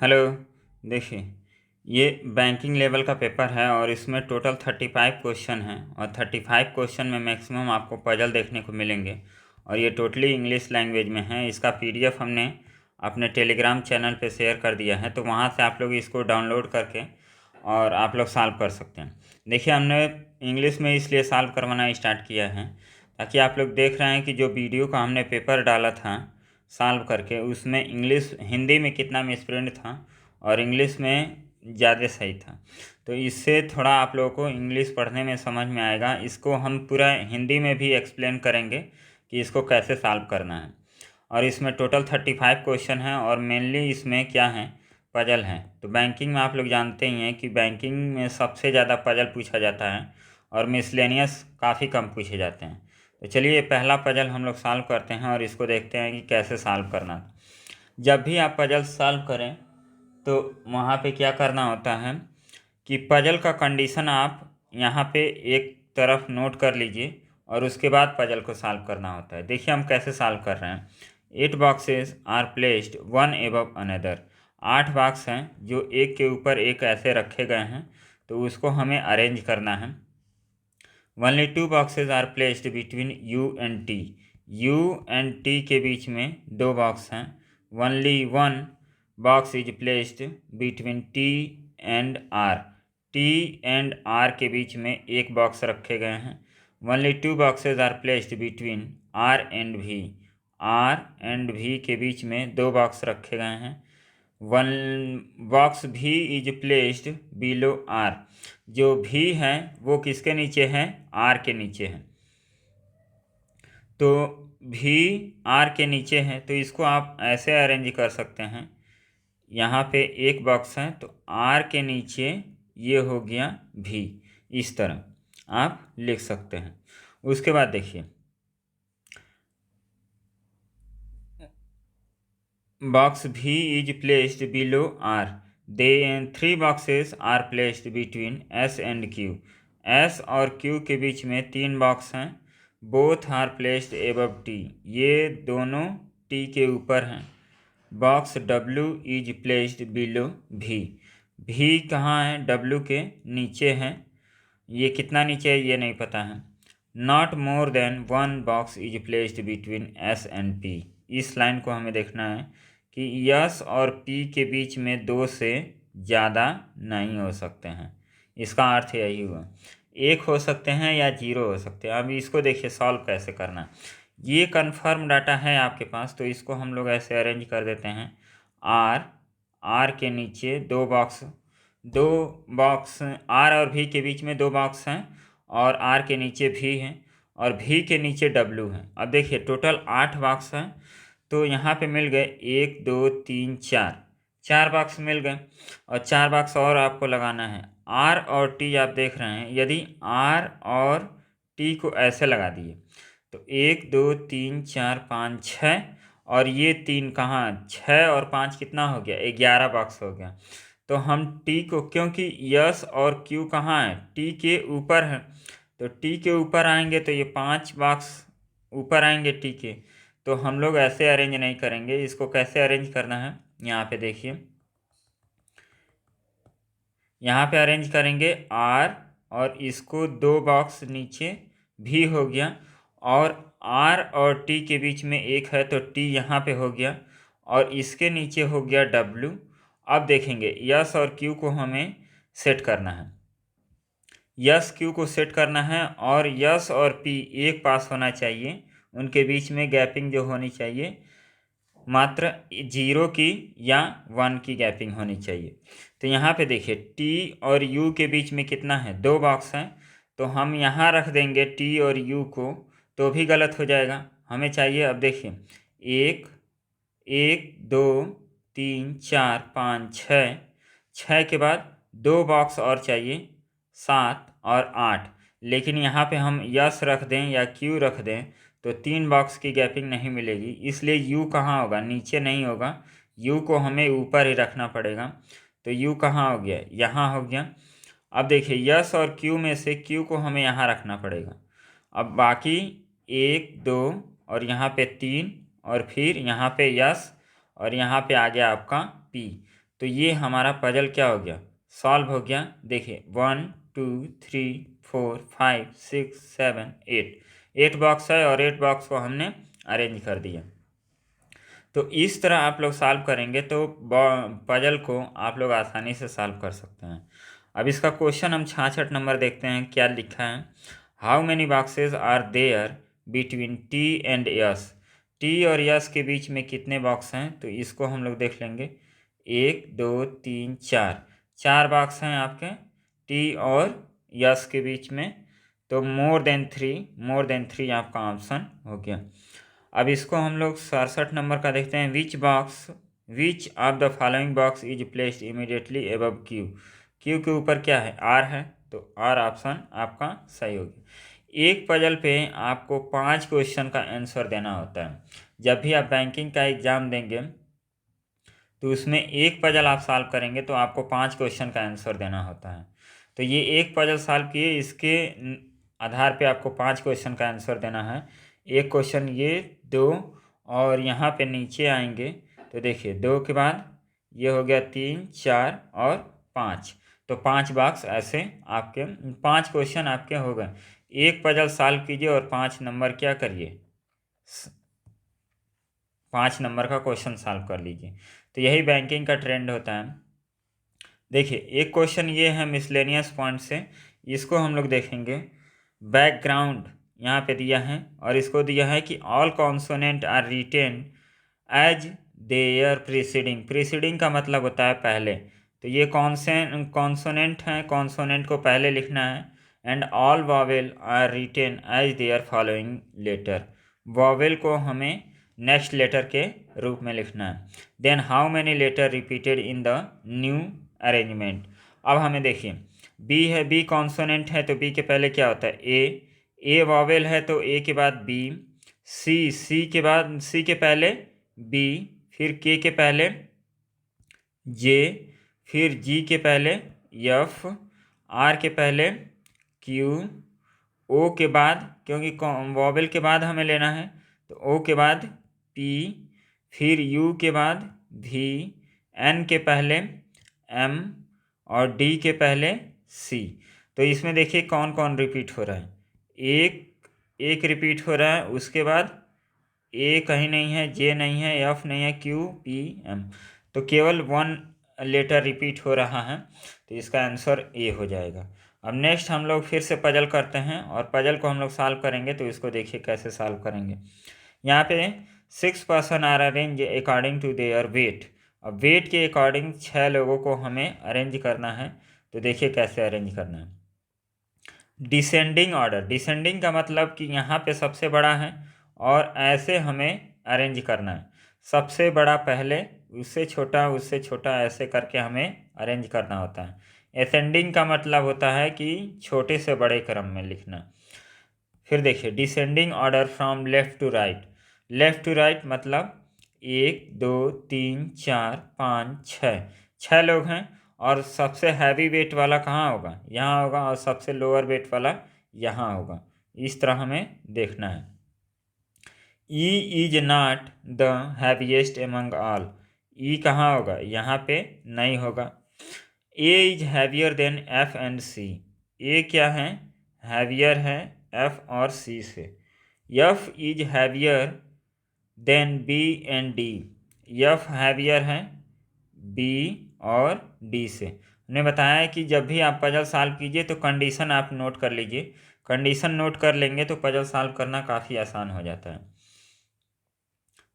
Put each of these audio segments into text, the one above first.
Hello. देखिए, ये banking level का पेपर है और इसमें टोटल 35 क्वेश्चन हैं और 35 क्वेश्चन में मैक्सिमम आपको पजल देखने को मिलेंगे और ये टोटली इंग्लिश लैंग्वेज में है। इसका पीडीएफ हमने अपने टेलीग्राम चैनल पे शेयर कर दिया है, तो वहाँ से आप लोग इसको डाउनलोड करके और आप लोग सॉल्व कर सकते हैं। देखिए, हमने इंग्लिश में इसलिए सॉल्व करवाना स्टार्ट किया है ताकि आप लोग देख रहे हैं कि जो वीडियो का हमने पेपर डाला था सॉल्व करके, उसमें इंग्लिश हिंदी में कितना मिसप्रिंट था और इंग्लिश में ज़्यादा सही था। तो इससे थोड़ा आप लोगों को इंग्लिश पढ़ने में समझ में आएगा। इसको हम पूरा हिंदी में भी एक्सप्लेन करेंगे कि इसको कैसे सॉल्व करना है। और इसमें टोटल 35 क्वेश्चन हैं और मेनली इसमें क्या है, पजल है। तो बैंकिंग में आप लोग जानते ही हैं कि बैंकिंग में सबसे ज़्यादा पजल पूछा जाता है और मिसलेनियस काफ़ी कम पूछे जाते हैं। तो चलिए, पहला पजल हम लोग सॉल्व करते हैं और इसको देखते हैं कि कैसे सॉल्व करना है। जब भी आप पजल सॉल्व करें तो वहाँ पे क्या करना होता है कि पजल का कंडीशन आप यहाँ पे एक तरफ नोट कर लीजिए और उसके बाद पजल को सॉल्व करना होता है। देखिए हम कैसे सॉल्व कर रहे हैं। 8 boxes are placed one above another. 8 box हैं जो एक के ऊपर एक ऐसे रखे गए हैं, तो उसको हमें अरेंज करना है। Only 2 boxes are placed between U and T. U and T के बीच में 2 बॉक्स हैं। Only one box is placed between T and R. T and R के बीच में एक बॉक्स रखे गए हैं। Only 2 boxes are placed between R and V. R and V के बीच में 2 बॉक्स रखे गए हैं। वन बॉक्स भी इज प्लेस्ड बिलो आर। जो भी है वो किसके नीचे है, आर के नीचे है। तो भी आर के नीचे है, तो इसको आप ऐसे अरेंज कर सकते हैं। यहाँ पे एक बॉक्स है तो आर के नीचे ये हो गया भी। इस तरह आप लिख सकते हैं। उसके बाद देखिए, box V is placed below R. Then 3 boxes are placed between S and Q. S और Q के बीच में 3 बॉक्स हैं। Both are placed above T. ये दोनों T के ऊपर हैं। Box W is placed below V. V कहाँ है, W के नीचे है। ये कितना नीचे है ये नहीं पता है। Not more than one box is placed between S and P. इस लाइन को हमें देखना है कि यस और पी के बीच में 2 से ज़्यादा नहीं हो सकते हैं। इसका अर्थ यही हुआ, एक हो सकते हैं या 0 हो सकते हैं। अब इसको देखिए सॉल्व कैसे करना। ये कन्फर्म डाटा है आपके पास, तो इसको हम लोग ऐसे अरेंज कर देते हैं। आर आर के नीचे दो बॉक्स आर और भी के बीच में 2 बॉक्स हैं और आर के नीचे भी हैं और भी के नीचे डब्लू हैं। अब देखिए टोटल 8 बॉक्स हैं, तो यहाँ पे मिल गए 1 2 3 4, 4 बॉक्स मिल गए और 4 बॉक्स और आपको लगाना है। आर और टी आप देख रहे हैं, यदि आर और टी को ऐसे लगा दिए तो 1 2 3 4 5 6 और ये 3 कहाँ, 6 और 5 कितना हो गया, 11 बॉक्स हो गया। तो हम टी को, क्योंकि यस और क्यू कहाँ है, टी के ऊपर है, तो टी के ऊपर आएंगे तो ये 5 बॉक्स ऊपर आएंगे टी के। तो हम लोग ऐसे अरेंज नहीं करेंगे। इसको कैसे अरेंज करना है, यहाँ पे देखिए, यहाँ पे अरेंज करेंगे आर और इसको 2 बॉक्स नीचे भी हो गया और आर और टी के बीच में एक है तो टी यहाँ पे हो गया और इसके नीचे हो गया डब्लू। अब देखेंगे यस और क्यू को हमें सेट करना है। यस क्यू को सेट करना है और यस और पी एक पास होना चाहिए। उनके बीच में गैपिंग जो होनी चाहिए मात्र 0 की या 1 की गैपिंग होनी चाहिए। तो यहाँ पे देखिए टी और यू के बीच में कितना है, 2 बॉक्स हैं, तो हम यहाँ रख देंगे टी और यू को, तो भी गलत हो जाएगा। हमें चाहिए, अब देखिए, 1 1 2 3 4 5 6, 6 के बाद 2 बॉक्स और चाहिए, 7 और 8। लेकिन यहाँ पे हम यस रख दें या क्यू रख दें तो 3 बॉक्स की गैपिंग नहीं मिलेगी, इसलिए यू कहाँ होगा, नीचे नहीं होगा। यू को हमें ऊपर ही रखना पड़ेगा। तो यू कहाँ हो गया, यहाँ हो गया। अब देखिए यस और क्यू में से क्यू को हमें यहाँ रखना पड़ेगा। अब बाकी 1 2 और यहाँ पे 3 और फिर यहाँ पे यस और यहाँ पे आ गया आपका पी। तो ये हमारा पजल क्या हो गया, सॉल्व हो गया। देखिए 1 2 3 4 5 6 7 8 बॉक्स है और 8 बॉक्स को हमने अरेंज कर दिया। तो इस तरह आप लोग सॉल्व करेंगे तो पजल को आप लोग आसानी से सॉल्व कर सकते हैं। अब इसका क्वेश्चन हम 66 नंबर देखते हैं, क्या लिखा है। How many boxes are there between T and S. T और यस के बीच में कितने बॉक्स हैं, तो इसको हम लोग देख लेंगे। 1 2 3 4, 4 बॉक्स हैं आपके टी और यस के बीच में। तो मोर देन 3 आपका ऑप्शन हो गया। अब इसको हम लोग 67 नंबर का देखते हैं। Which of the following box is placed immediately above Q. Q के ऊपर क्या है, आर है, तो आर ऑप्शन आपका सही हो गया। एक पजल पे आपको 5 क्वेश्चन का आंसर देना होता है। जब भी आप बैंकिंग का एग्ज़ाम देंगे तो उसमें एक पजल आप सॉल्व करेंगे तो आपको 5 क्वेश्चन का आंसर देना होता है। तो ये एक पजल सॉल्व किए, इसके आधार पे आपको 5 क्वेश्चन का आंसर देना है। एक क्वेश्चन ये 2, और यहाँ पे नीचे आएंगे तो देखिए 2 के बाद ये हो गया 3 4 और 5, तो 5 बॉक्स ऐसे आपके 5 क्वेश्चन आपके हो गए। एक पजल सॉल्व कीजिए और 5 नंबर क्या करिए, 5 नंबर का क्वेश्चन सॉल्व कर लीजिए। तो यही बैंकिंग का ट्रेंड होता है। देखिए एक क्वेश्चन ये है मिसलेनियस पॉइंट से, इसको हम लोग देखेंगे। बैकग्राउंड यहाँ पे दिया है और इसको दिया है कि all consonant are written as their preceding का मतलब होता है पहले। तो ये कॉन्सोनेंट है, कॉन्सोनेंट को पहले लिखना है। And all vowel are written as their following letter, vowel को हमें नेक्स्ट लेटर के रूप में लिखना है। Then how many letter repeated in the new arrangement. अब हमें देखिए बी है, बी कॉन्सोनेंट है तो बी के पहले क्या होता है, ए वॉवेल है तो ए के बाद बी, सी के बाद सी के पहले बी, फिर के पहले जे, फिर जी के पहले एफ, आर के पहले क्यू, ओ के बाद क्योंकि वॉवेल के बाद हमें लेना है तो ओ के बाद पी, फिर यू के बाद भी, एन के पहले एम और डी के पहले सी। तो इसमें देखिए कौन कौन रिपीट हो रहा है, एक रिपीट हो रहा है, उसके बाद ए कहीं नहीं है, जे नहीं है, एफ नहीं है, क्यू पी एम, तो केवल 1 लेटर रिपीट हो रहा है, तो इसका आंसर ए हो जाएगा। अब नेक्स्ट हम लोग फिर से पजल करते हैं और पजल को हम लोग सॉल्व करेंगे। तो इसको देखिए कैसे सॉल्व करेंगे। यहाँ पे 6 person are arrange according to their weight. अब वेट के अकॉर्डिंग 6 लोगों को हमें अरेंज करना है। तो देखिए कैसे अरेंज करना है। डिसेंडिंग ऑर्डर, डिसेंडिंग का मतलब कि यहाँ पे सबसे बड़ा है और ऐसे हमें अरेंज करना है। सबसे बड़ा पहले, उससे छोटा ऐसे करके हमें अरेंज करना होता है। असेंडिंग का मतलब होता है कि छोटे से बड़े क्रम में लिखना। फिर देखिए descending order from left to right. Left to right मतलब 1 2 3 4 5 6 लोग हैं और सबसे हैवी वेट वाला कहाँ होगा, यहाँ होगा, और सबसे लोअर वेट वाला यहाँ होगा। इस तरह हमें देखना है। E is not the heaviest among all, E कहाँ होगा, यहाँ पे नहीं होगा। A is heavier than F and C, A क्या है, हैवियर है एफ और सी से। F is heavier than B and D, F heavier है बी और डी से। हमने बताया है कि जब भी आप पजल सॉल्व कीजिए तो कंडीशन आप नोट कर लीजिए। कंडीशन नोट कर लेंगे तो पजल सॉल्व करना काफ़ी आसान हो जाता है।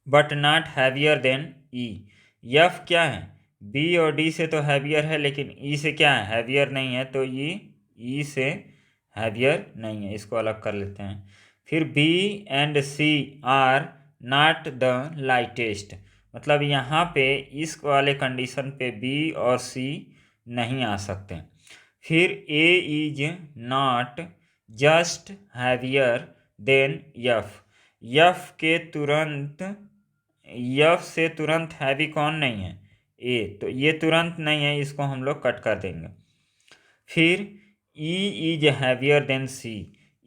But not heavier than E, F क्या है, बी और डी से तो हैवियर है लेकिन ई से क्या है, हैवियर नहीं है, तो ये ई से हैवियर नहीं है, इसको अलग कर लेते हैं। फिर B and C are not the lightest, मतलब यहाँ पे इस वाले कंडीशन पे बी और सी नहीं आ सकते। फिर A is not just heavier than F, F के तुरंत, यफ से तुरंत हैवी कौन नहीं है, ए, तो ये तुरंत नहीं है, इसको हम लोग कट कर देंगे। फिर ई इज हैवियर देन सी,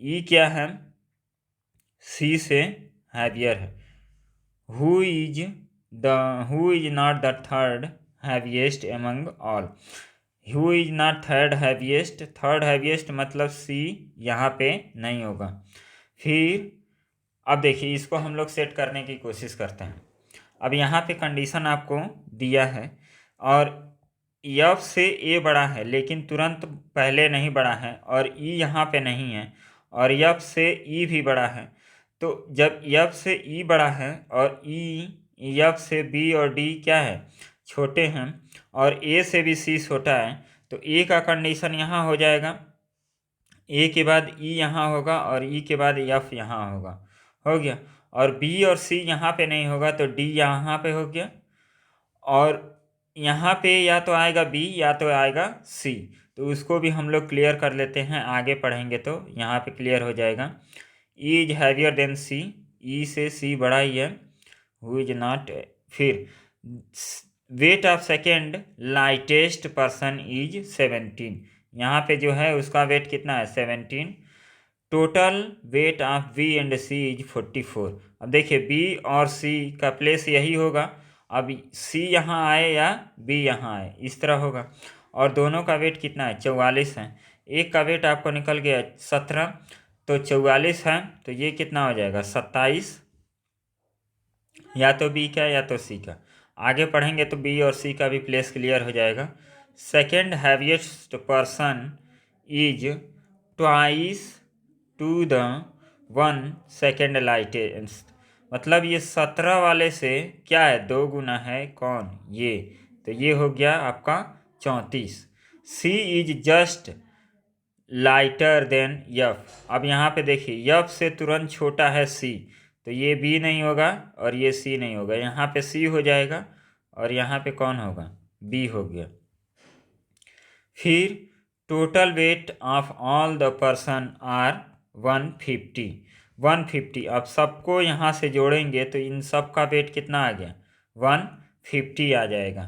ई क्या है, सी से हैवियर है। Who is not the third heaviest among all. Who is not third heaviest, third heaviest मतलब सी यहाँ पे नहीं होगा। फिर अब देखिए इसको हम लोग सेट करने की कोशिश करते हैं। अब यहाँ पे कंडीशन आपको दिया है और एफ से ए बड़ा है लेकिन तुरंत पहले नहीं बड़ा है और ई यहाँ पे नहीं है और एफ से ई भी बड़ा है। तो जब एफ से ई बड़ा है और ई एफ से बी और डी क्या है, छोटे हैं, और ए से भी सी छोटा है, तो ए का कंडीशन यहाँ हो जाएगा, ए के बाद ई यहाँ होगा और ई के बाद एफ यहाँ होगा, हो गया। और बी और सी यहाँ पे नहीं होगा तो डी यहाँ पे हो गया और यहाँ पे या तो आएगा बी या तो आएगा सी। तो उसको भी हम लोग क्लियर कर लेते हैं, आगे पढ़ेंगे तो यहाँ पे क्लियर हो जाएगा। ई इज हैवियर देन सी, ई से सी बड़ा ही है। हु इज नॉट, फिर weight of second lightest person is 17, यहाँ पे जो है उसका वेट कितना है 17। Total weight of B and C is 44। अब देखिए बी और सी का प्लेस यही होगा, अब सी यहाँ आए या बी यहाँ आए इस तरह होगा। और दोनों का वेट कितना है 44 है। एक का वेट आपको निकल गया 17, तो 44 है तो ये कितना हो जाएगा 27, या तो बी का या तो सी का। आगे पढ़ेंगे तो बी और सी का भी प्लेस क्लियर हो जाएगा। Second heaviest person is twice to the one second lightest, मतलब ये 17 वाले से क्या है 2 गुना है कौन, ये, तो ये हो गया आपका 34। C is just lighter than F, अब यहाँ पे देखिए यफ से तुरंत छोटा है सी, तो ये बी नहीं होगा और ये सी नहीं होगा, यहाँ पे सी हो जाएगा और यहाँ पे कौन होगा बी हो गया। फिर total weight of all the person are 150, 150। अब सबको यहाँ से जोड़ेंगे तो इन सब का वेट कितना आ गया 150 आ जाएगा।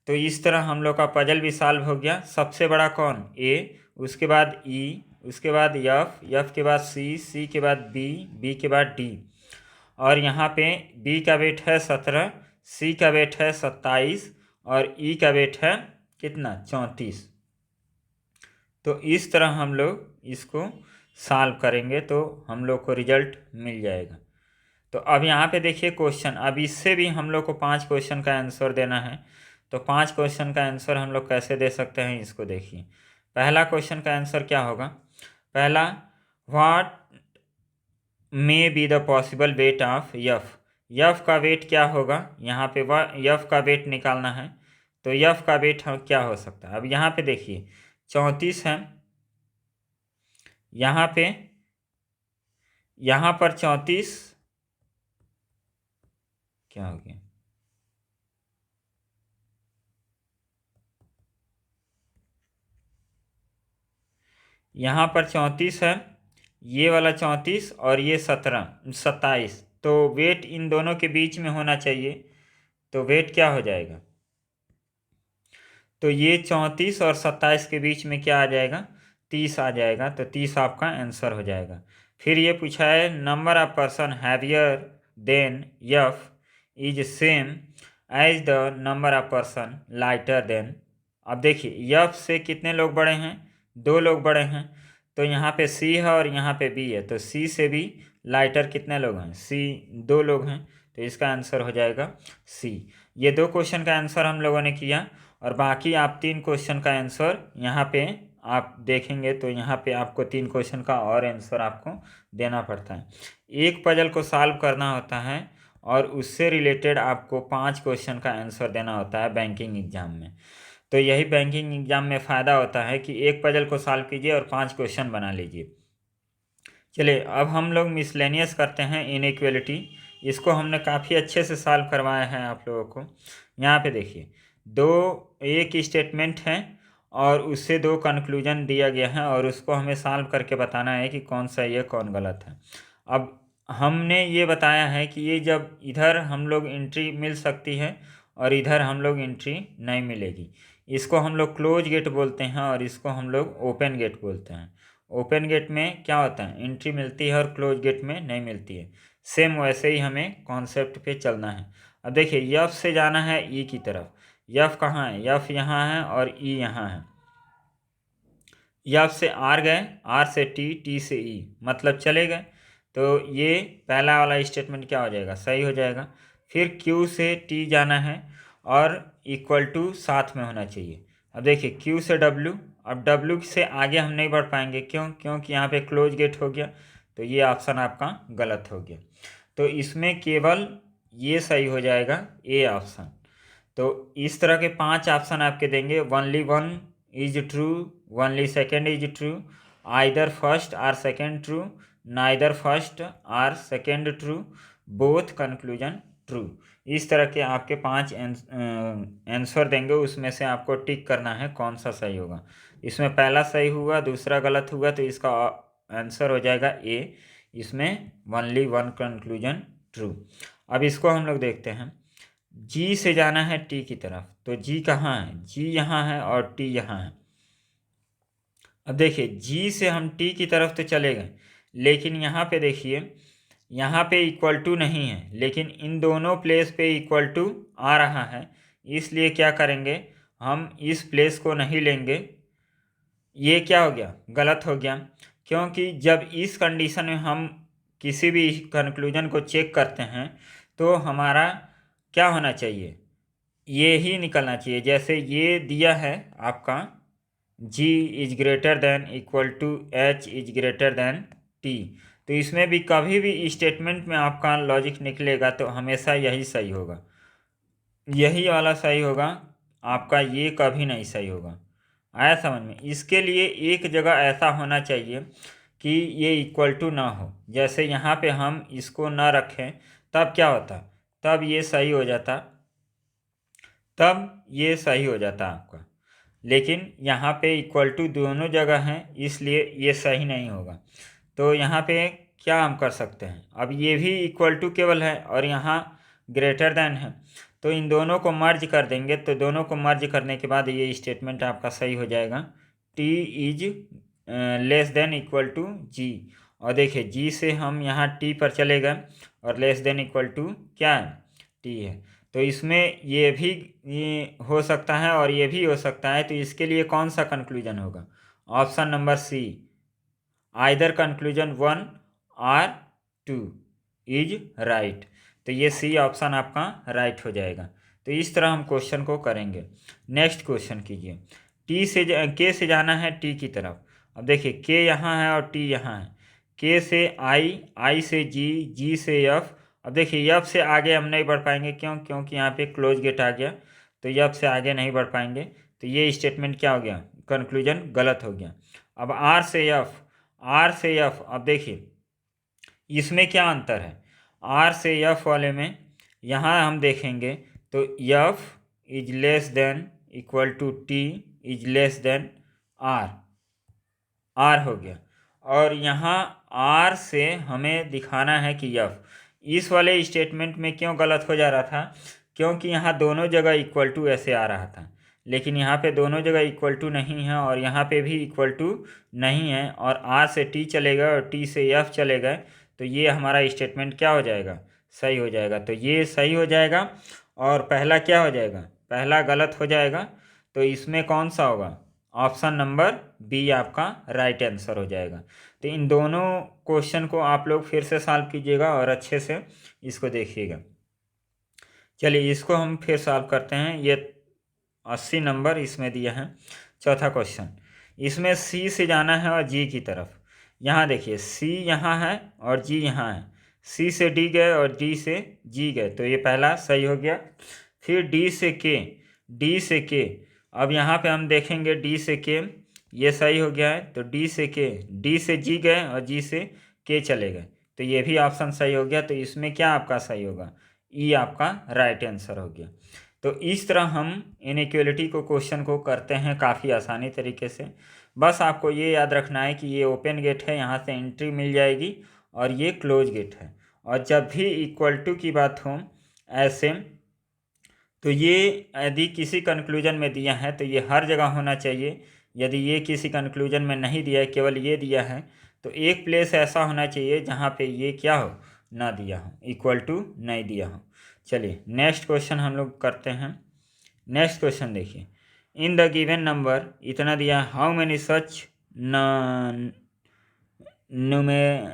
तो इस तरह हम लोग का पजल भी सॉल्व हो गया। सबसे बड़ा कौन ए, उसके बाद ई, उसके बाद एफ, एफ के बाद सी, सी के बाद बी, बी के बाद डी। और यहाँ पे बी का वेट है 17, सी का वेट है 27 और ई का वेट है कितना 34। तो इस तरह हम लोग इसको सॉल्व करेंगे तो हम लोग को रिजल्ट मिल जाएगा। तो अब यहाँ पे देखिए क्वेश्चन, अब इससे भी हम लोग को 5 क्वेश्चन का आंसर देना है। तो 5 क्वेश्चन का आंसर हम लोग कैसे दे सकते हैं इसको देखिए। पहला क्वेश्चन का आंसर क्या होगा, पहला what may be the possible weight of F, F का वेट क्या होगा, यहाँ पे यफ का वेट निकालना है। तो यफ का वेट क्या हो सकता है, अब यहाँ पे देखिए 34 है, यहाँ पे यहाँ पर 34 क्या हो गया, यहाँ पर 34 है, ये वाला 34 और ये 27, तो वेट इन दोनों के बीच में होना चाहिए। तो वेट क्या हो जाएगा, तो ये 34 और 27 के बीच में क्या आ जाएगा 30 आ जाएगा, तो 30 आपका आंसर हो जाएगा। फिर ये पूछा है number of person heavier than F is same as the number of person lighter than. अब देखिए यफ से कितने लोग बड़े हैं, 2 लोग बड़े हैं, तो यहाँ पे सी है और यहाँ पे बी है, तो सी से भी लाइटर कितने लोग हैं सी 2 लोग हैं, तो इसका आंसर हो जाएगा सी। ये 2 क्वेश्चन का आंसर हम लोगों ने किया और बाकी आप 3 क्वेश्चन का आंसर यहाँ पे आप देखेंगे तो यहाँ पे आपको 3 क्वेश्चन का और आंसर आपको देना पड़ता है। एक पजल को सॉल्व करना होता है और उससे रिलेटेड आपको 5 क्वेश्चन का आंसर देना होता है बैंकिंग एग्जाम में। तो यही बैंकिंग एग्जाम में फ़ायदा होता है कि एक पजल को सॉल्व कीजिए और 5 क्वेश्चन बना लीजिए। चलिए अब हम लोग मिसलेनियस करते हैं इनइक्वलिटी, इसको हमने काफ़ी अच्छे से सॉल्व करवाया है आप लोगों को। यहाँ पे देखिए एक स्टेटमेंट है और उससे 2 कंक्लूजन दिया गया है और उसको हमें सॉल्व करके बताना है कि कौन सही है कौन गलत है। अब हमने ये बताया है कि ये जब इधर हम लोग एंट्री मिल सकती है और इधर हम लोग एंट्री नहीं मिलेगी, इसको हम लोग क्लोज गेट बोलते हैं और इसको हम लोग ओपन गेट बोलते हैं। ओपन गेट में क्या होता है एंट्री मिलती है और क्लोज गेट में नहीं मिलती है। सेम वैसे ही हमें कॉन्सेप्ट पे चलना है। अब देखिए यफ से जाना है ई की तरफ, यफ कहाँ है, यफ यहाँ है और ई यहाँ है। यफ से आर गए, आर से टी, टी से ई, मतलब चले गए। तो ये पहला वाला स्टेटमेंट क्या हो जाएगा, सही हो जाएगा। फिर क्यू से टी जाना है और इक्वल टू साथ में होना चाहिए। अब देखिए क्यू से डब्ल्यू, अब डब्ल्यू से आगे हम नहीं बढ़ पाएंगे, क्यों, क्योंकि यहाँ पे क्लोज गेट हो गया, तो ये ऑप्शन आपका गलत हो गया। तो इसमें केवल ये सही हो जाएगा, ए ऑप्शन। तो इस तरह के 5 ऑप्शन आपके देंगे, only one is true, only second is true, either first or second true, neither first or second true, both conclusion true. इस तरह के आपके 5 आंसर देंगे, उसमें से आपको टिक करना है कौन सा सही होगा। इसमें पहला सही हुआ, दूसरा गलत हुआ, तो इसका आंसर हो जाएगा ए, इसमें ओनली वन कंक्लूजन ट्रू। अब इसको हम लोग देखते हैं, जी से जाना है टी की तरफ, तो जी कहाँ है, जी यहाँ है और टी यहाँ है। अब देखिए जी से हम टी की तरफ तो चले गए, लेकिन यहाँ पे देखिए, यहाँ पे इक्वल टू नहीं है, लेकिन इन दोनों प्लेस पे इक्वल टू आ रहा है, इसलिए क्या करेंगे, हम इस प्लेस को नहीं लेंगे। ये क्या हो गया, गलत हो गया, क्योंकि जब इस कंडीशन में हम किसी भी कंक्लूजन को चेक करते हैं तो हमारा क्या होना चाहिए, ये ही निकलना चाहिए। जैसे ये दिया है आपका g is greater than equal to h is greater than t, तो इसमें भी कभी भी स्टेटमेंट में आपका लॉजिक निकलेगा तो हमेशा यही सही होगा, यही वाला सही होगा आपका, ये कभी नहीं सही होगा। आया समझ में। इसके लिए एक जगह ऐसा होना चाहिए कि ये इक्वल टू ना हो, जैसे यहाँ पे हम इसको ना रखें, तब क्या होता, तब ये सही हो जाता, तब ये सही हो जाता आपका। लेकिन यहाँ पे इक्वल टू दोनों जगह हैं, इसलिए ये सही नहीं होगा। तो यहाँ पे क्या हम कर सकते हैं, अब ये भी इक्वल टू केवल है और यहाँ ग्रेटर देन है, तो इन दोनों को मर्ज कर देंगे, तो दोनों को मर्ज करने के बाद ये स्टेटमेंट आपका सही हो जाएगा, T is less than equal to G. और देखिए जी से हम यहाँ टी पर चले गए और लेस देन इक्वल टू क्या है, टी है। तो इसमें ये भी ये हो सकता है और ये भी हो सकता है, तो इसके लिए कौन सा कंक्लूजन होगा, option number C, either conclusion 1 और 2 इज राइट। तो ये सी ऑप्शन आपका राइट हो जाएगा। तो इस तरह हम क्वेश्चन को करेंगे। नेक्स्ट क्वेश्चन कीजिए, टी से के से जाना है टी की तरफ। अब देखिए के यहाँ है और टी यहाँ है, के से आई, आई से जी, जी से एफ। अब देखिए एफ से आगे हम नहीं बढ़ पाएंगे, क्यों, क्योंकि यहाँ पे क्लोज गेट आ गया, तो एफ से आगे नहीं बढ़ पाएंगे, तो ये स्टेटमेंट क्या हो गया, कंक्लूजन गलत हो गया। अब आर से एफ, आर से एफ, अब देखिए इसमें क्या अंतर है, आर से एफ वाले में यहाँ हम देखेंगे तो F is less than equal to T is less than R, R हो गया। और यहाँ आर से हमें दिखाना है कि एफ, इस वाले स्टेटमेंट में क्यों गलत हो जा रहा था, क्योंकि यहाँ दोनों जगह इक्वल टू ऐसे आ रहा था, लेकिन यहाँ पे दोनों जगह इक्वल टू नहीं है और यहाँ पे भी इक्वल टू नहीं है, और आर से टी चले गए और टी से एफ चले गए, तो ये हमारा स्टेटमेंट क्या हो जाएगा, सही हो जाएगा। तो ये सही हो जाएगा और पहला क्या हो जाएगा, पहला गलत हो जाएगा। तो इसमें कौन सा होगा, ऑप्शन नंबर बी आपका राइट आंसर हो जाएगा। तो इन दोनों क्वेश्चन को आप लोग फिर से सॉल्व कीजिएगा और अच्छे से इसको देखिएगा। चलिए इसको हम फिर सॉल्व करते हैं। ये 80 नंबर इसमें दिया है। चौथा क्वेश्चन, इसमें सी से जाना है और जी की तरफ। यहाँ देखिए सी यहाँ है और जी यहाँ है, सी से डी गए और डी से जी गए, तो ये पहला सही हो गया। फिर डी से के, डी से के, अब यहाँ पे हम देखेंगे डी से के, ये सही हो गया है, तो डी से के, डी से जी गए और जी से के चले गए, तो ये भी ऑप्शन सही हो गया। तो इसमें क्या आपका सही होगा, ई आपका राइट आंसर हो गया। तो इस तरह हम इनइक्वलिटी को क्वेश्चन को करते हैं काफ़ी आसानी तरीके से। बस आपको ये याद रखना है कि ये ओपन गेट है, यहाँ से एंट्री मिल जाएगी, और ये क्लोज गेट है। और जब भी इक्वल टू की बात हो ऐसे, तो ये यदि किसी कंक्लूजन में दिया है तो ये हर जगह होना चाहिए। यदि ये किसी कंक्लूजन में नहीं दिया है, केवल ये दिया है, तो एक प्लेस ऐसा होना चाहिए जहाँ पे ये क्या हो, ना दिया हो, इक्वल टू नहीं दिया हो। चलिए नेक्स्ट क्वेश्चन हम लोग करते हैं। नेक्स्ट क्वेश्चन देखिए, इन द गिवन नंबर इतना दिया, how many such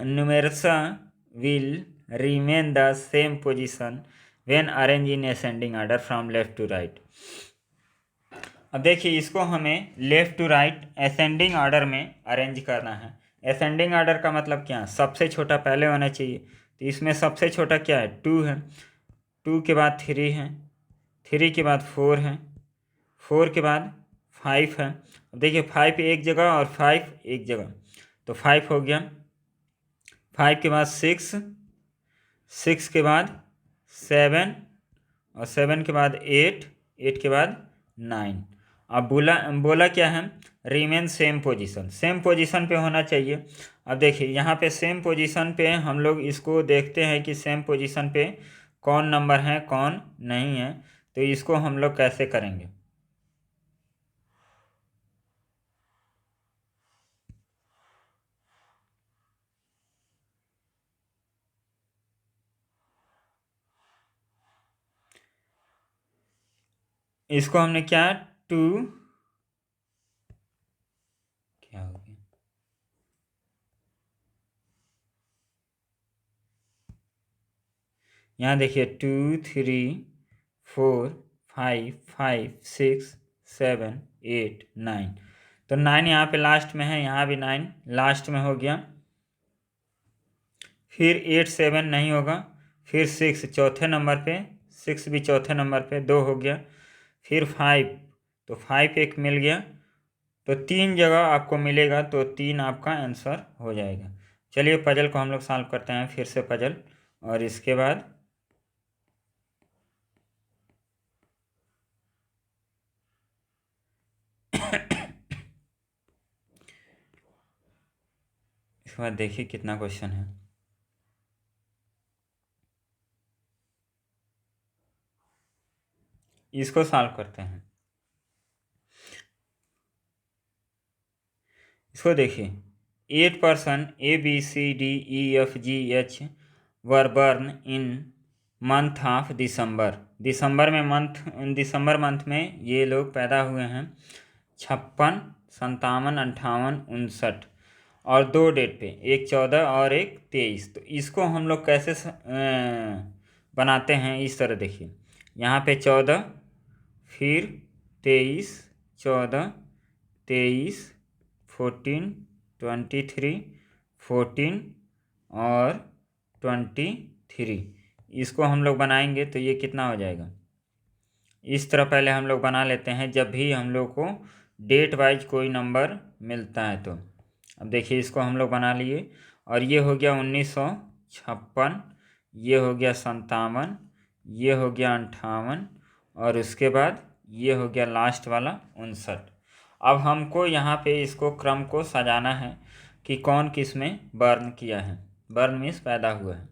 numerasa will remain the same position when arranged in ascending order from left to right। अब देखिए इसको हमें left to right ascending order में अरेंज करना है। असेंडिंग ऑर्डर का मतलब क्या है, सबसे छोटा पहले होना चाहिए। तो इसमें सबसे छोटा क्या है, 2 है, 2 के बाद 3 है, 3 के बाद 4 है, 4 के बाद 5 है। अब देखिए 5 एक जगह और 5 एक जगह, तो 5 हो गया। 5 के बाद 6, 6 के बाद 7 और 7 के बाद 8, 8 के बाद 9। अब बोला क्या है, remain same position, same position पे होना चाहिए। अब देखिए यहाँ पे सेम पोजीशन पे हम लोग इसको देखते हैं कि सेम पोजीशन पे कौन नंबर है कौन नहीं है। तो इसको हम लोग कैसे करेंगे, इसको हमने क्या 2 क्या हो गया, यहाँ देखिए 2 3 4 5 5 6 7 8 9, तो 9 यहाँ पे लास्ट में है, यहाँ भी 9 लास्ट में हो गया। फिर 8 7 नहीं होगा, फिर 6 चौथे नंबर पे, 6 भी चौथे नंबर पे, 2 हो गया। फिर 5, तो 5 एक मिल गया, तो 3 जगह आपको मिलेगा, तो 3 आपका आंसर हो जाएगा। चलिए पजल को हम लोग सॉल्व करते हैं फिर से पजल, और इसके बाद इसके बाद देखिए कितना क्वेश्चन है। इसको सॉल्व करते हैं। इसको देखिए, 8 person ABCDEFGH were burn in month of December. December month में ये लोग पैदा हुए हैं। 56 57 58 59, और 2 डेट पे, एक 14 और एक 23। तो इसको हम लोग कैसे बनाते हैं, इस तरह देखिए, यहाँ पे 14, फिर 23, 14 23 14 23 14 और 23, इसको हम लोग बनाएंगे तो ये कितना हो जाएगा। इस तरह पहले हम लोग बना लेते हैं जब भी हम लोग को डेट वाइज कोई नंबर मिलता है तो। अब देखिए इसको हम लोग बना लिए, और ये हो गया 1956, ये हो गया 57, ये हो गया 58, और उसके बाद ये हो गया लास्ट वाला 59। अब हमको यहाँ पे इसको क्रम को सजाना है कि कौन किस में बर्न किया है। बर्न मीन्स पैदा हुआ है।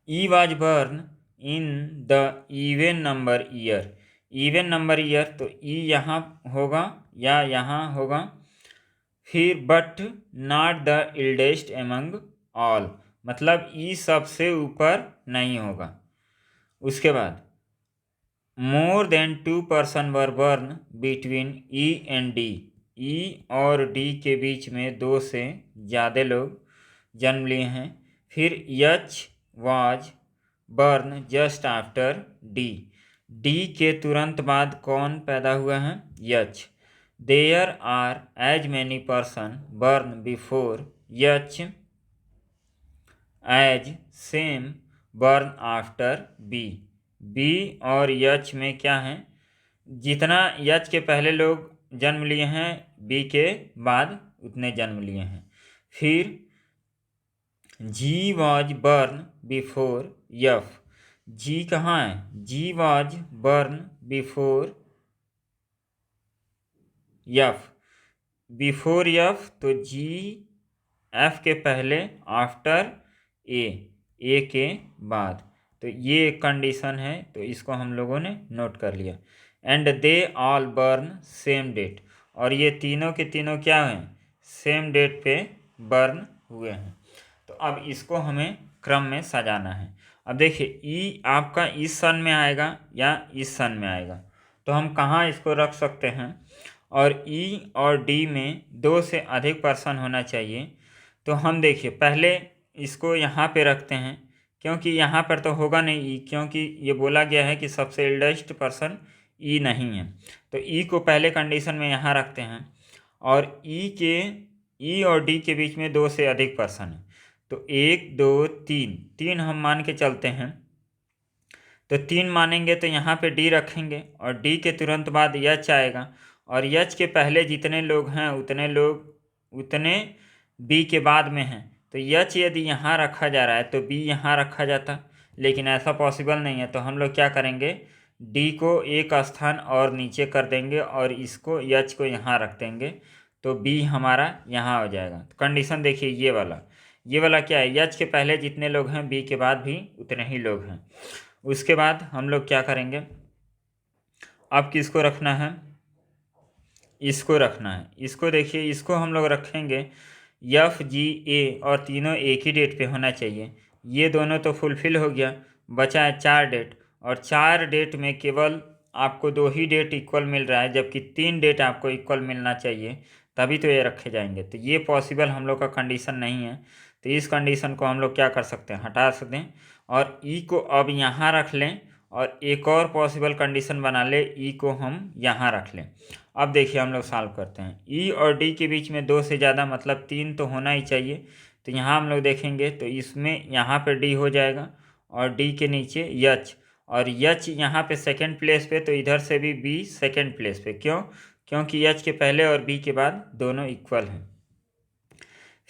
E was born in the even number year. Even number year, तो ई यहाँ होगा या यहाँ होगा। फिर but not the eldest among all, मतलब ई सबसे ऊपर नहीं होगा। उसके बाद more than 2 person were born between E and D. E और डी के बीच में 2 से ज़्यादा लोग जन्म लिए हैं। फिर H was born just after D. D के तुरंत बाद कौन पैदा हुआ है, H. There are as many person born before H as same born after B. B और यच में क्या है, जितना यच के पहले लोग जन्म लिए हैं बी के बाद उतने जन्म लिए हैं। फिर G was born before F. G कहाँ है, G was born before F. Before F, तो जी एफ के पहले, आफ्टर ए के बाद। तो ये एक कंडीशन है, तो इसको हम लोगों ने नोट कर लिया। And they all born same date, और ये तीनों के तीनों क्या हैं, सेम डेट पे बर्न हुए हैं। तो अब इसको हमें क्रम में सजाना है। अब देखिए ई आपका इस सन में आएगा या इस सन में आएगा। तो हम कहाँ इसको रख सकते हैं, और ई और डी में 2 से अधिक पर्सन होना चाहिए। तो हम देखिए पहले इसको यहाँ पे रखते हैं, क्योंकि यहाँ पर तो होगा नहीं ई, क्योंकि ये बोला गया है कि सबसे एल्डेस्ट पर्सन ई नहीं है। तो ई को पहले कंडीशन में यहाँ रखते हैं, और ई और डी के बीच में 2 से अधिक पर्सन है। तो 1 2 3, 3 हम मान के चलते हैं। तो 3 मानेंगे तो यहाँ पे डी रखेंगे, और डी के तुरंत बाद यच आएगा, और यच के पहले जितने लोग हैं उतने बी के बाद में हैं। तो यच यदि यहाँ रखा जा रहा है तो बी यहाँ रखा जाता, लेकिन ऐसा पॉसिबल नहीं है। तो हम लोग क्या करेंगे, डी को एक स्थान और नीचे कर देंगे, और इसको यच को यहाँ रख देंगे, तो बी हमारा यहाँ हो जाएगा। तो कंडीशन देखिए ये वाला क्या है, यच के पहले जितने लोग हैं बी के बाद भी उतने ही लोग हैं। उसके बाद हम लोग क्या करेंगे, अब किसको रखना है, इसको रखना है। इसको देखिए, इसको हम लोग रखेंगे एफ जी ए, और तीनों एक ही डेट पे होना चाहिए। ये दोनों तो फुलफिल हो गया, बचा है 4 डेट, और 4 डेट में केवल आपको 2 ही डेट इक्वल मिल रहा है, जबकि 3 डेट आपको इक्वल मिलना चाहिए, तभी तो ये रखे जाएंगे। तो ये पॉसिबल हम लोग का कंडीशन नहीं है। तो इस कंडीशन को हम लोग क्या कर सकते हैं, हटा सकते हैं, और ई को अब यहाँ रख लें, और एक और पॉसिबल कंडीशन बना ले, ई को हम यहाँ रख लें। अब देखिए हम लोग सॉल्व करते हैं। ई और डी के बीच में 2 से ज़्यादा मतलब 3 तो होना ही चाहिए। तो यहाँ हम लोग देखेंगे तो इसमें यहाँ पे डी हो जाएगा, और डी के नीचे यच, और यच यहाँ पे सेकंड प्लेस पे, तो इधर से भी बी सेकंड प्लेस पे। क्यों? क्योंकि यच के पहले और बी के बाद दोनों इक्वल हैं।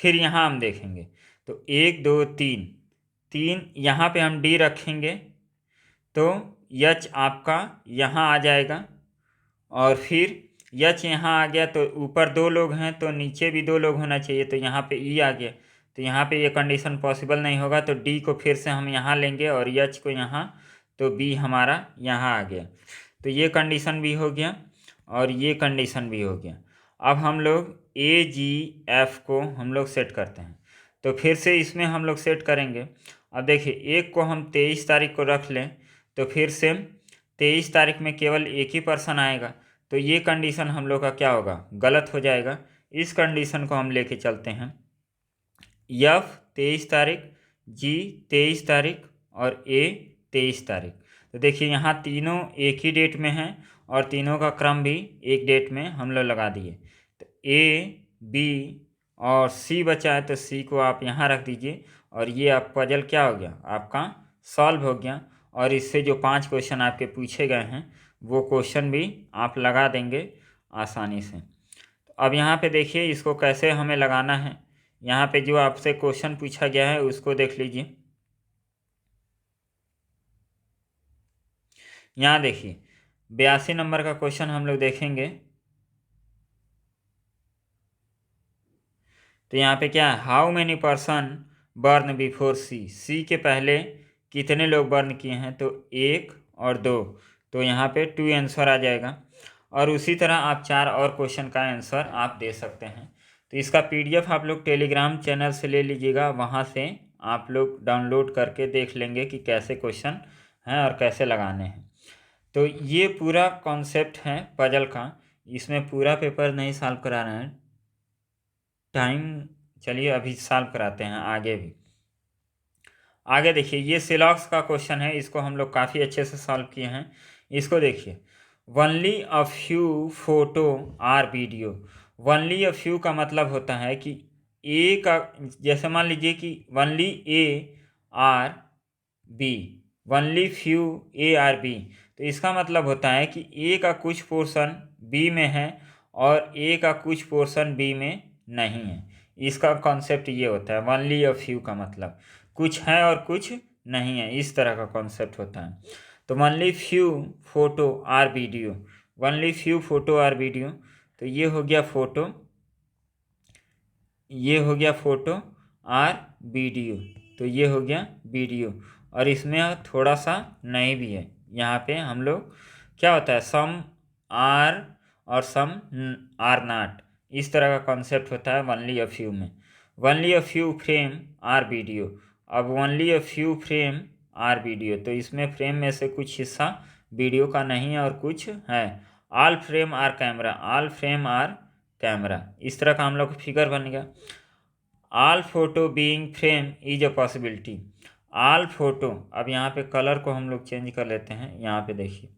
फिर यहाँ हम देखेंगे तो 1 2 3 यहाँ पे हम डी रखेंगे, तो यच आपका यहाँ आ जाएगा, और फिर यच यहाँ आ गया, तो ऊपर 2 लोग हैं तो नीचे भी 2 लोग होना चाहिए। तो यहाँ पे ई आ गया, तो यहाँ पे ये कंडीशन पॉसिबल नहीं होगा। तो डी को फिर से हम यहाँ लेंगे, और यच को यहाँ, तो बी हमारा यहाँ आ गया। तो ये कंडीशन भी हो गया, और ये कंडीशन भी हो गया। अब हम लोग ए जी एफ को हम लोग सेट करते हैं। तो फिर से इसमें हम लोग सेट करेंगे। अब देखिए, एक को हम 23 तारीख को रख लें, तो फिर से 23 तारीख में केवल एक ही पर्सन आएगा। तो ये कंडीशन हम लोग का क्या होगा, गलत हो जाएगा। इस कंडीशन को हम लेके चलते हैं, एफ 23 तारीख, जी 23 तारीख, और ए 23 तारीख। तो देखिए यहाँ तीनों एक ही डेट में हैं, और तीनों का क्रम भी एक डेट में हम लोग लगा दिए। तो ए बी और सी बचा है, तो सी को आप यहाँ रख दीजिए, और ये आप पजल क्या हो गया, आपका सॉल्व हो गया। और इससे जो 5 क्वेश्चन आपके पूछे गए हैं वो क्वेश्चन भी आप लगा देंगे आसानी से। तो अब यहाँ पे देखिए इसको कैसे हमें लगाना है। यहाँ पे जो आपसे क्वेश्चन पूछा गया है उसको देख लीजिए। यहाँ देखिए 82 नंबर का क्वेश्चन हम लोग देखेंगे। तो यहाँ पे क्या है, how many person born before C, C के पहले कितने लोग बर्न किए हैं, तो 1 और 2, तो यहाँ पे 2 आंसर आ जाएगा। और उसी तरह आप 4 और क्वेश्चन का आंसर आप दे सकते हैं। तो इसका पीडीएफ आप लोग टेलीग्राम चैनल से ले लीजिएगा, वहाँ से आप लोग डाउनलोड करके देख लेंगे कि कैसे क्वेश्चन हैं और कैसे लगाने हैं। तो ये पूरा कॉन्सेप्ट है पजल का, इसमें पूरा पेपर नहीं सॉल्व करा रहे हैं टाइम। चलिए अभी सॉल्व कराते हैं आगे भी। आगे देखिए ये सिलॉक्स का क्वेश्चन है, इसको हम लोग काफ़ी अच्छे से सॉल्व किए हैं। इसको देखिए, only a few photo are video. Only a few का मतलब होता है कि ए का, जैसे मान लीजिए कि only A are B, only few A are B, तो इसका मतलब होता है कि ए का कुछ पोर्शन बी में है और ए का कुछ पोर्शन बी में नहीं है। इसका कॉन्सेप्ट ये होता है, वनली अ फ्यू का मतलब कुछ है और कुछ नहीं है, इस तरह का कॉन्सेप्ट होता है। तो only few photo are video, only few photo are video, तो ये हो गया फोटो, ये हो गया फोटो आर वीडियो, तो ये हो गया वीडियो। और इसमें थोड़ा सा नहीं भी है, यहाँ पे हम लोग क्या होता है, सम आर और सम आर नॉट, इस तरह का कॉन्सेप्ट होता है वनली अ फ्यू में। Only a few frame are video, अब only a few frame are video, तो इसमें फ्रेम में से कुछ हिस्सा वीडियो का नहीं है और कुछ है। All frame are camera, all frame are camera, इस तरह का हम लोग फिगर बन गया। All photo being frame is a possibility. All photo, अब यहाँ पे कलर को हम लोग चेंज कर लेते हैं। यहाँ पे देखिए,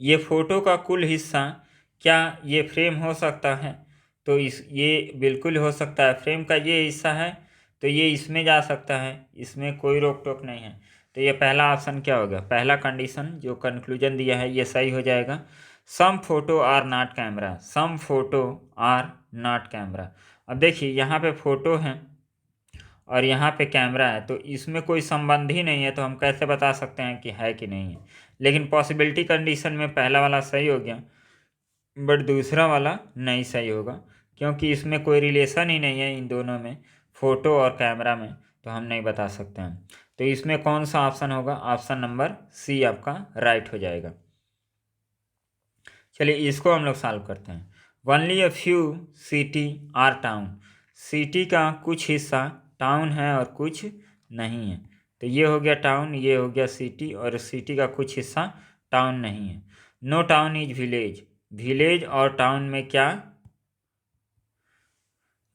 ये फोटो का कुल हिस्सा क्या ये फ्रेम हो सकता है? तो ये बिल्कुल हो सकता है। फ्रेम का ये हिस्सा है तो ये इसमें जा सकता है, इसमें कोई रोक टोक नहीं है। तो ये पहला ऑप्शन क्या होगा? पहला कंडीशन जो कंक्लूजन दिया है ये सही हो जाएगा। Some photo are not camera, some photo are not camera. अब देखिए यहाँ पे फोटो है और यहाँ पे कैमरा है, तो इसमें कोई संबंध ही नहीं है, तो हम कैसे बता सकते हैं कि है कि नहीं है? लेकिन पॉसिबिलिटी कंडीशन में पहला वाला सही हो गया, बट दूसरा वाला नहीं सही होगा, क्योंकि इसमें कोई रिलेशन ही नहीं है इन दोनों में, फ़ोटो और कैमरा में, तो हम नहीं बता सकते हैं। तो इसमें कौन सा ऑप्शन होगा? ऑप्शन नंबर सी आपका राइट हो जाएगा। चलिए इसको हम लोग सॉल्व करते हैं। Only a few city are town, city का कुछ हिस्सा टाउन है और कुछ नहीं है। तो ये हो गया टाउन, ये हो गया सिटी, और सिटी का कुछ हिस्सा टाउन नहीं है। No town is village, village और टाउन में क्या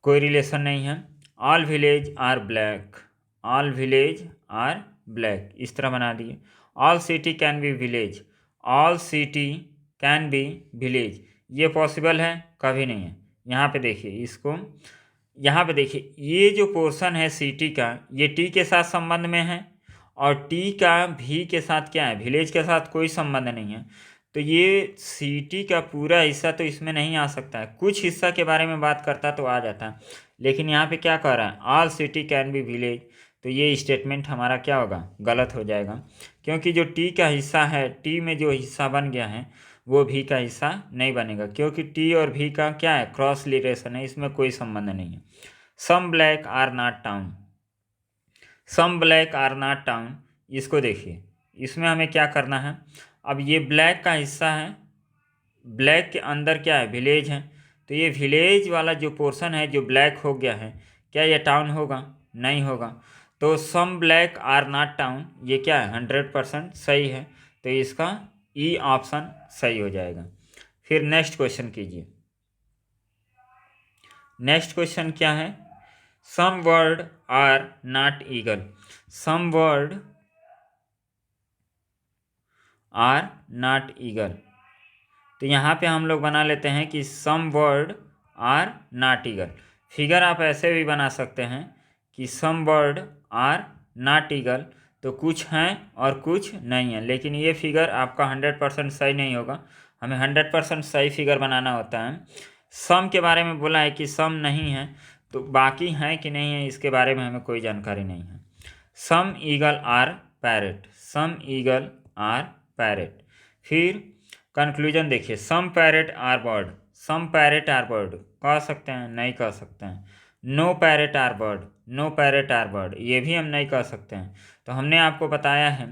कोई रिलेशन नहीं है। All village are black, all village are black, इस तरह बना दिए। All city can be village, all city can be village, ये पॉसिबल है? कभी नहीं है। यहाँ पे देखिए इसको, यहाँ पे देखिए ये जो पोर्शन है सिटी का, ये टी के साथ संबंध में है, और टी का भी के साथ क्या है? विलेज के साथ कोई संबंध नहीं है। तो ये सिटी का पूरा हिस्सा तो इसमें नहीं आ सकता है, कुछ हिस्सा के बारे में बात करता तो आ जाता। लेकिन यहाँ पे क्या कह रहा है? All city can be village, तो ये स्टेटमेंट हमारा क्या होगा? गलत हो जाएगा, क्योंकि जो टी का हिस्सा है, टी में जो हिस्सा बन गया है वो भी का हिस्सा नहीं बनेगा, क्योंकि टी और भी का क्या है? क्रॉस रिलेशन है, इसमें कोई संबंध नहीं है। Some black are not town, some black are not town, इसको देखिए, इसमें हमें क्या करना है? अब ये ब्लैक का हिस्सा है, ब्लैक के अंदर क्या है? विलेज है, तो ये विलेज वाला जो पोर्शन है जो ब्लैक हो गया है, क्या ये टाउन होगा? नहीं होगा। तो some black are not town, ये क्या है? 100% सही है, तो इसका ई ऑप्शन सही हो जाएगा। फिर नेक्स्ट क्वेश्चन कीजिए। नेक्स्ट क्वेश्चन क्या है? Some word are not eagle, some word are not eagle, तो यहाँ पे हम लोग बना लेते हैं कि some word are not eagle. Figure आप ऐसे भी बना सकते हैं कि some word are not eagle, तो कुछ हैं और कुछ नहीं है। लेकिन ये फिगर आपका 100% सही नहीं होगा, हमें 100% सही फिगर बनाना होता है। सम के बारे में बोला है कि सम नहीं है, तो बाकी हैं कि नहीं है इसके बारे में हमें कोई जानकारी नहीं है। Some eagle are parrot, some eagle are parrot. फिर कंक्लूजन देखिए, some parrot are bird, some parrot are bird कह सकते हैं? नहीं कह सकते हैं। No parrot are bird, no parrot are bird, ये भी हम नहीं कह सकते हैं। तो हमने आपको बताया है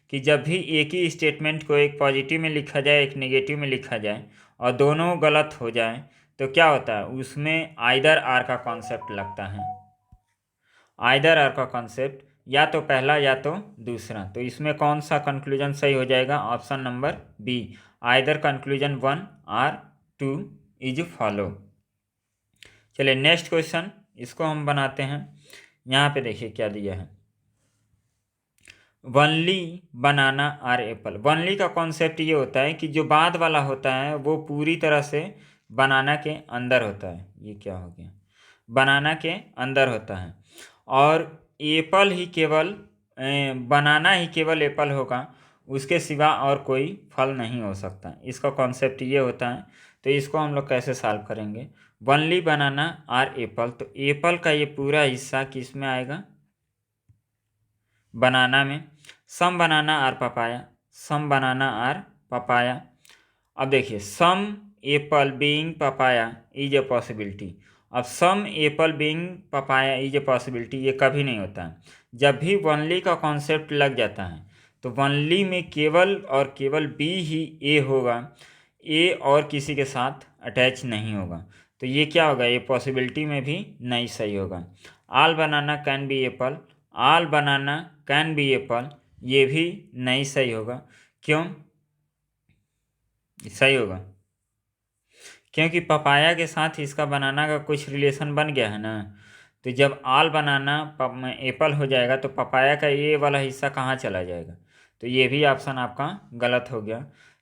कि जब भी एक ही स्टेटमेंट को एक पॉजिटिव में लिखा जाए, एक नेगेटिव में लिखा जाए, और दोनों गलत हो जाए, तो क्या होता है? उसमें आइदर आर का कॉन्सेप्ट लगता है, आइदर आर का कॉन्सेप्ट, या तो पहला या तो दूसरा। तो इसमें कौन सा कंक्लूजन सही हो जाएगा? Option number B, either conclusion 1 or 2 is follow. चलिए नेक्स्ट क्वेश्चन, इसको हम बनाते हैं। यहाँ पे देखिए क्या दिया है, only banana are apple. Only का कॉन्सेप्ट ये होता है कि जो बाद वाला होता है वो पूरी तरह से बनाना के अंदर होता है। ये क्या हो गया? बनाना के अंदर होता है, और एप्पल ही केवल बनाना ही केवल एप्पल होगा, उसके सिवा और कोई फल नहीं हो सकता। इसका कॉन्सेप्ट ये होता है। तो इसको हम लोग कैसे सॉल्व करेंगे? वनली बनाना आर एप्पल, तो एप्पल का ये पूरा हिस्सा किस में आएगा? बनाना में। Some banana are papaya, some banana are papaya. अब देखिए, some apple being papaya is a possibility. अब some apple being papaya is a possibility, ये कभी नहीं होता है। जब भी वनली का कॉन्सेप्ट लग जाता है तो वनली में केवल और केवल बी ही ए होगा, ए और किसी के साथ अटैच नहीं होगा। तो ये क्या होगा? ये पॉसिबिलिटी में भी नहीं सही होगा। All banana can be apple, all banana can be apple, ये भी नहीं सही होगा, क्यों? सही होगा, क्योंकि पपाया के साथ इसका बनाना का कुछ रिलेशन बन गया है ना। तो जब आल बनाना एप्पल हो जाएगा तो पपाया का ये वाला हिस्सा कहाँ चला जाएगा? तो ये भी ऑप्शन आपका गलत हो गया।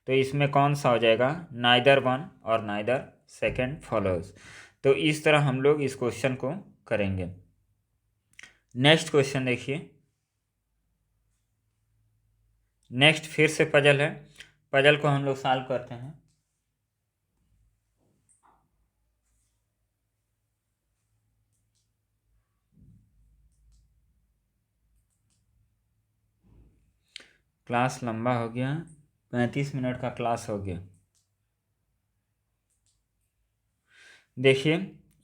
तो इसमें कौन सा हो जाएगा? नाइदर वन और नाइदर सेकंड फॉलोज। तो इस तरह हम लोग इस क्वेश्चन को करेंगे। नेक्स्ट क्वेश्चन देखिए। नेक्स्ट फिर से पजल है, पजल को हम लोग सॉल्व करते हैं। क्लास लंबा हो गया, 35 मिनट का क्लास हो गया। देखिए,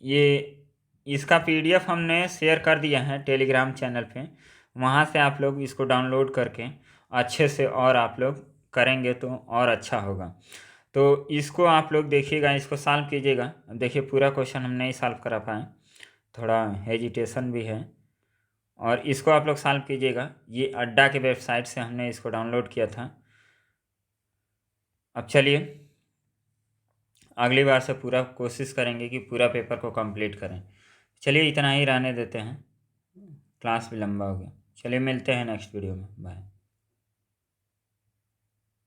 ये इसका पीडीएफ हमने शेयर कर दिया है टेलीग्राम चैनल पे। वहाँ से आप लोग इसको डाउनलोड करके अच्छे से और आप लोग करेंगे तो और अच्छा होगा। तो इसको आप लोग देखिएगा, इसको सॉल्व कीजिएगा। अब देखिए पूरा क्वेश्चन हम नहीं सॉल्व करा पाए, थोड़ा हेजिटेशन भी है। और इसको आप लोग सॉल्व कीजिएगा। ये अड्डा के वेबसाइट से हमने इसको डाउनलोड किया था। अब चलिए अगली बार से पूरा कोशिश करेंगे कि पूरा पेपर को कंप्लीट करें। चलिए इतना ही रहने देते हैं, क्लास भी लंबा हो गया। चलिए मिलते हैं नेक्स्ट वीडियो में, बाय।